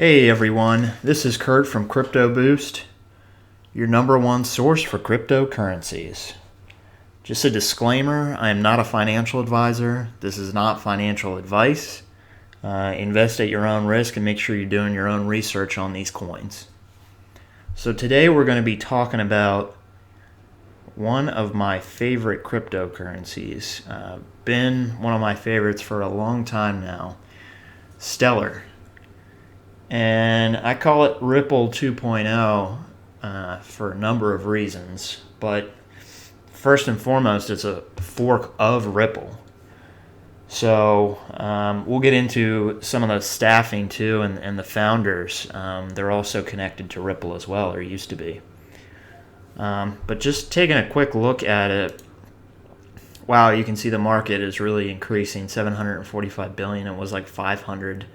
Hey everyone, this is Kurt from Crypto Boost, your number one source for cryptocurrencies. Just a disclaimer, I am not a financial advisor. This is not financial advice. Invest at your own risk and make sure you're doing your own research on these coins. So today we're going to be talking about one of my favorite cryptocurrencies. Been one of my favorites for a long time now, Stellar. And I call it Ripple 2.0 for a number of reasons. But first and foremost, it's a fork of Ripple. So we'll get into some of the staffing too and the founders. They're also connected to Ripple as well, or used to be. But just taking a quick look at it, wow, you can see the market is really increasing. 745 billion. It was like 500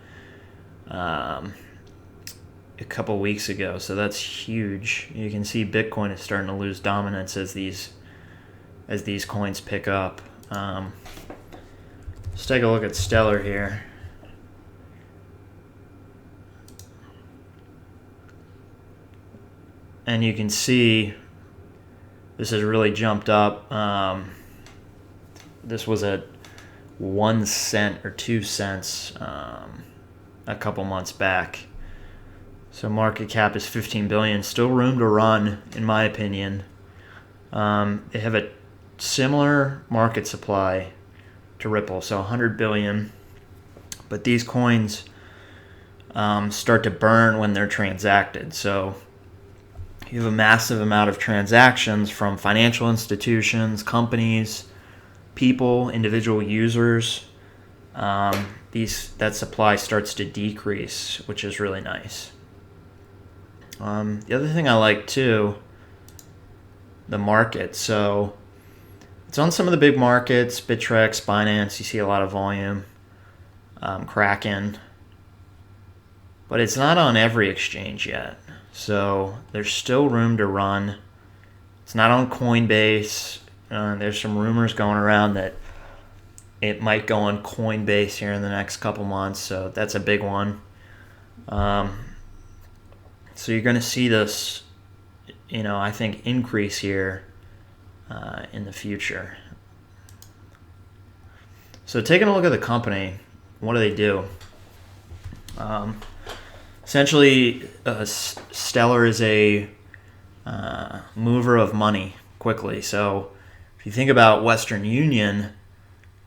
a couple weeks ago, so that's huge. You can see Bitcoin is starting to lose dominance as these coins pick up. Let's take a look at Stellar here. And you can see this has really jumped up. This was at 1 cent or 2 cents a couple months back. So market cap is 15 billion. Still room to run, in my opinion. They have a similar market supply to Ripple, so 100 billion. But these coins start to burn when they're transacted. So you have a massive amount of transactions from financial institutions, companies, people, individual users. That supply starts to decrease, which is really nice. The other thing I like too, the market. So it's on some of the big markets, Bittrex, Binance. You see a lot of volume, Kraken, but it's not on every exchange yet. So there's still room to run. It's not on Coinbase. There's some rumors going around that it might go on Coinbase here in the next couple months. So that's a big one. So you're going to see this, I think, increase here in the future. So taking a look at the company, what do they do? Essentially, Stellar is a mover of money quickly. So if you think about Western Union,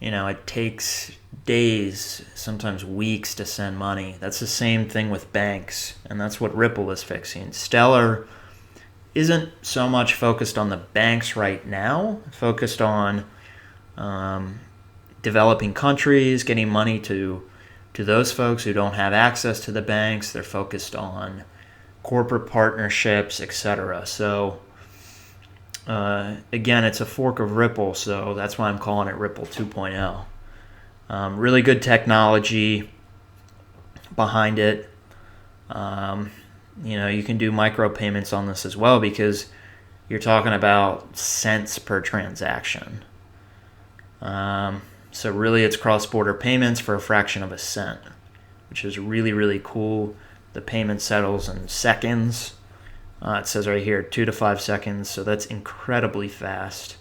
it takes days, sometimes weeks to send money. That's the same thing with banks, and that's what Ripple is fixing. Stellar isn't so much focused on the banks right now, focused on developing countries, getting money to those folks who don't have access to the banks. They're focused on corporate partnerships, etc. So again, it's a fork of Ripple, so that's why I'm calling it Ripple 2.0. Really good technology behind it. You can do micropayments on this as well because you're talking about cents per transaction. So really it's cross-border payments for a fraction of a cent, which is really, really cool. The payment settles in seconds. It says right here 2 to 5 seconds, so that's incredibly fast.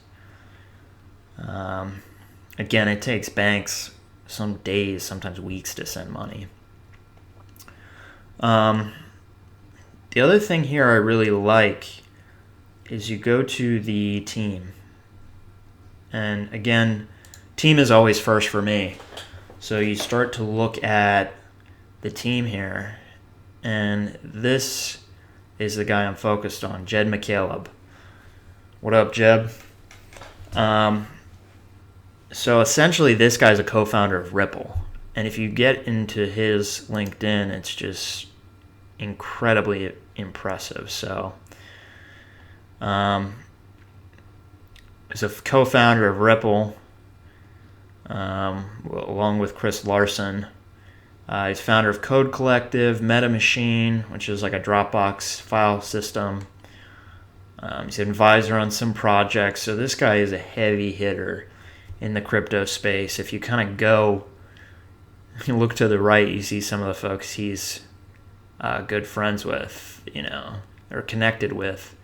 Again, it takes banks some days, sometimes weeks to send money. The other thing here I really like is you go to the team. And again, team is always first for me. So you start to look at the team here, and this is the guy I'm focused on, Jed McCaleb. What up, Jed? So essentially, this guy's a co-founder of Ripple. And if you get into his LinkedIn, it's just incredibly impressive. So he's a co-founder of Ripple, along with Chris Larson. He's founder of Code Collective, Meta Machine, which is like a Dropbox file system. He's an advisor on some projects. So this guy is a heavy hitter in the crypto space. If you kind of go, you look to the right, you see some of the folks he's good friends with, or connected with.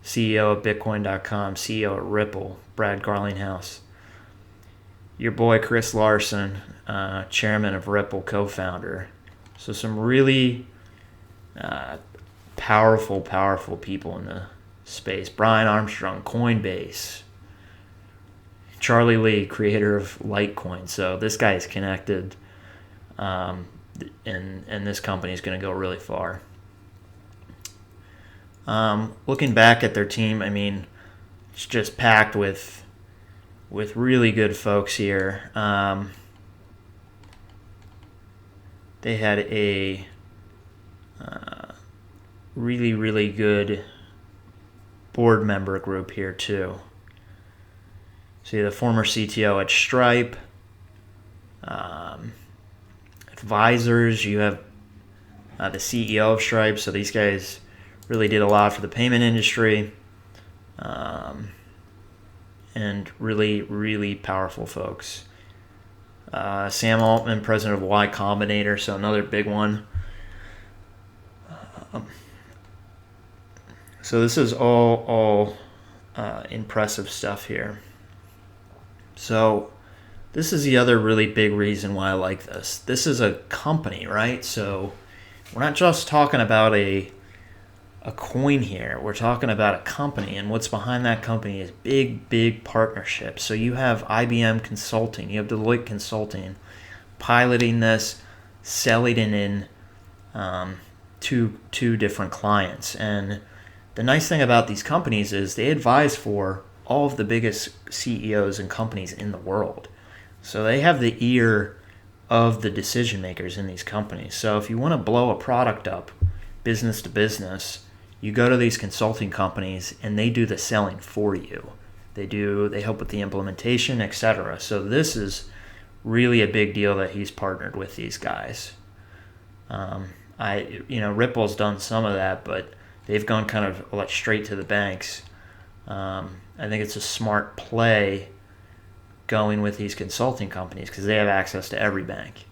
CEO of Bitcoin.com, CEO at Ripple, Brad Garlinghouse. Your boy Chris Larson, chairman of Ripple, co-founder. So some really powerful people in the space. Brian Armstrong, Coinbase. Charlie Lee, creator of Litecoin. So this guy is connected, and this company is going to go really far. Looking back at their team, I mean, it's just packed with really good folks here. They had a really good board member group here too. See, the former CTO at Stripe, advisors. You have the CEO of Stripe. So these guys really did a lot for the payment industry, and really powerful folks. Sam Altman, president of Y Combinator, so another big one. So this is all impressive stuff here. So this is the other really big reason why I like this. This is a company, right? So we're not just talking about a coin here. We're talking about a company, and what's behind that company is big partnerships. So you have IBM Consulting, you have Deloitte Consulting piloting this, selling it in two different clients. And the nice thing about these companies is they advise for all of the biggest CEOs and companies in the world. So they have the ear of the decision makers in these companies. So if you want to blow a product up business to business, you go to these consulting companies and they do the selling for you. They help with the implementation, etc. So this is really a big deal that he's partnered with these guys. Ripple's done some of that, but they've gone kind of like straight to the banks. I think it's a smart play going with these consulting companies because they have access to every bank,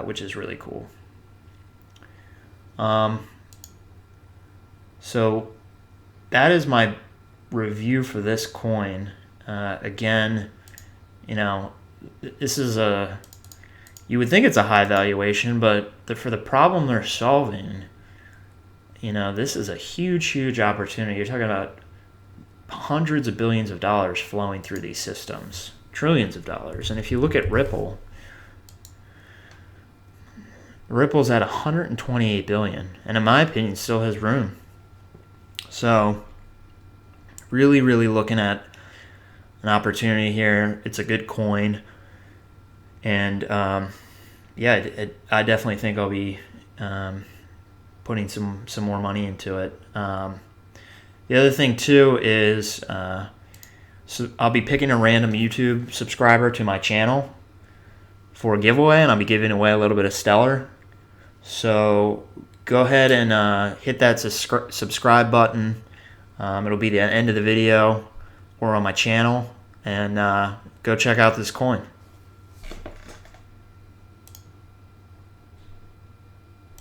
which is really cool. So that is my review for this coin. Again, this is you would think it's a high valuation, but for the problem they're solving, this is a huge opportunity. You're talking about hundreds of billions of dollars flowing through these systems, trillions of dollars. And if you look at Ripple's at 128 billion, and in my opinion still has room. So really looking at an opportunity here. It's a good coin, and I definitely think I'll be putting some more money into it. The other thing too is so I'll be picking a random YouTube subscriber to my channel for a giveaway, and I'll be giving away a little bit of Stellar. So go ahead and hit that subscribe button. It'll be the end of the video or on my channel, and go check out this coin.